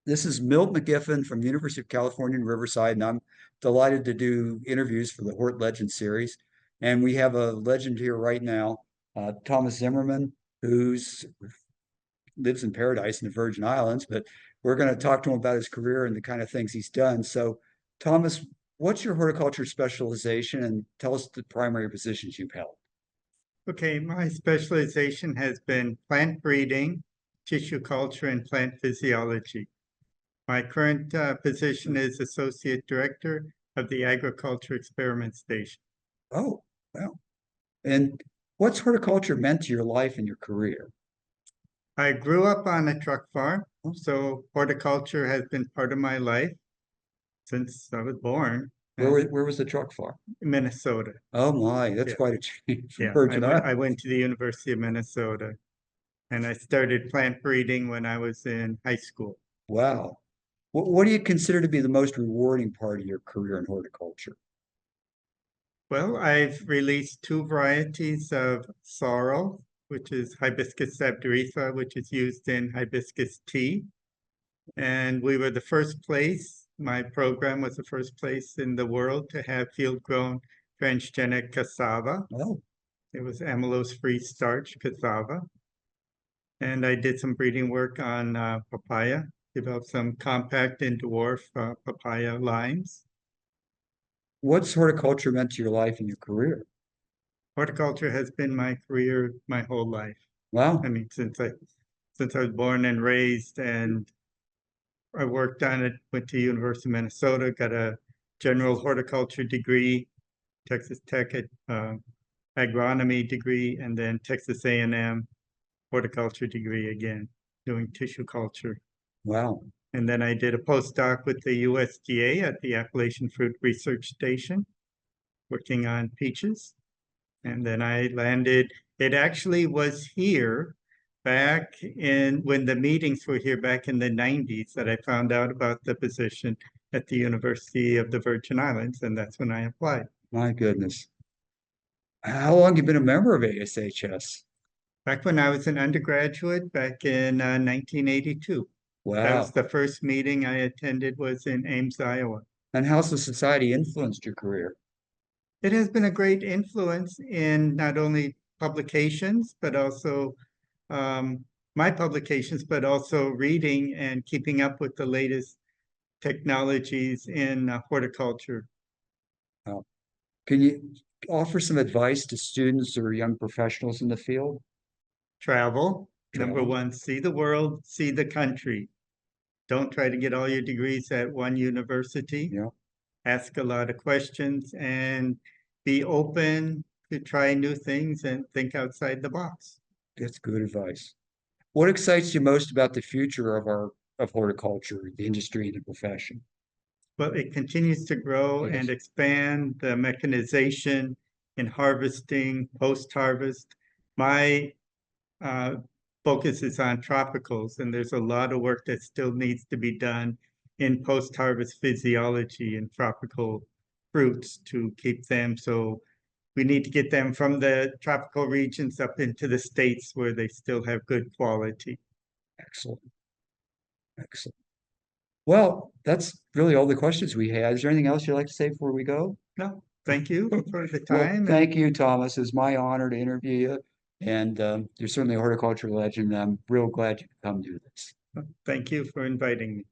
This is Milt McGiffin from University of California in Riverside, and I'm delighted to do interviews for the HortLegend series. And we have a legend here right now, Thomas Zimmerman, who's lives in paradise in the Virgin Islands, but we're going to talk to him about his career and the kind of things he's done. So, Thomas, what's your horticulture specialization, and tell us the primary positions you've held? Okay, my specialization has been plant breeding, tissue culture, and plant physiology. My current position is Associate Director of the Agriculture Experiment Station. Oh, wow. And what's horticulture meant to your life and your career? I grew up on a truck farm, so horticulture has been part of my life since I was born Where was the truck farm? in Minnesota. Oh my, that's Yeah. quite a change from Yeah, Virgin I Islands. went to the University of Minnesota, and I started plant breeding when I was in high school. Wow. What do you consider to be the most rewarding part of your career in horticulture? Well, I've released two varieties of sorrel, which is hibiscus sabdariffa, which is used in hibiscus tea. And we were the first place, my program was the first place in the world to have field-grown transgenic cassava. Oh, It was amylose-free starch cassava. And I did some breeding work on papaya, developed some compact and dwarf papaya lines. what's horticulture meant to your life and your career? Horticulture has been my career my whole life. Wow. I mean, since I was born and raised, and I worked on it, went to University of Minnesota, got a general horticulture degree, Texas Tech agronomy degree, and then Texas A&M horticulture degree again, doing tissue culture. Wow. And then I did a postdoc with the USDA at the Appalachian Fruit Research Station, working on peaches. And then I landed, it actually was here back in when the meetings were here back in the 90s that I found out about the position at the University of the Virgin Islands, and that's when I applied. My goodness. How long have you been a member of ASHS? Back when I was an undergraduate, back in 1982. That was Wow. the first meeting I attended was in Ames, Iowa. And how's the society influenced your career? It has been a great influence in not only publications, but also my publications, but also reading and keeping up with the latest technologies in horticulture. Wow. Can you offer some advice to students or young professionals in the field? Travel, number Travel. one, see the world, see the country. Don't try to get all your degrees at one university. Yeah, Ask a lot of questions and be open to try new things and think outside the box. that's good advice. What excites you most about the future of horticulture, the industry, and the profession? But it continues to grow Yes. and expand the mechanization in harvesting, post-harvest. My focus is on tropicals, and there's a lot of work that still needs to be done in post-harvest physiology and tropical fruits to keep them. So we need to get them from the tropical regions up into the states where they still have good quality. Excellent. Excellent. Well, that's really all the questions we had. Is there anything else you'd like to say before we go? No, thank you for the Well, time. thank you, Thomas. It's my honor to interview you. And you're certainly a horticulture legend. I'm real glad you could come do this. Thank you for inviting me.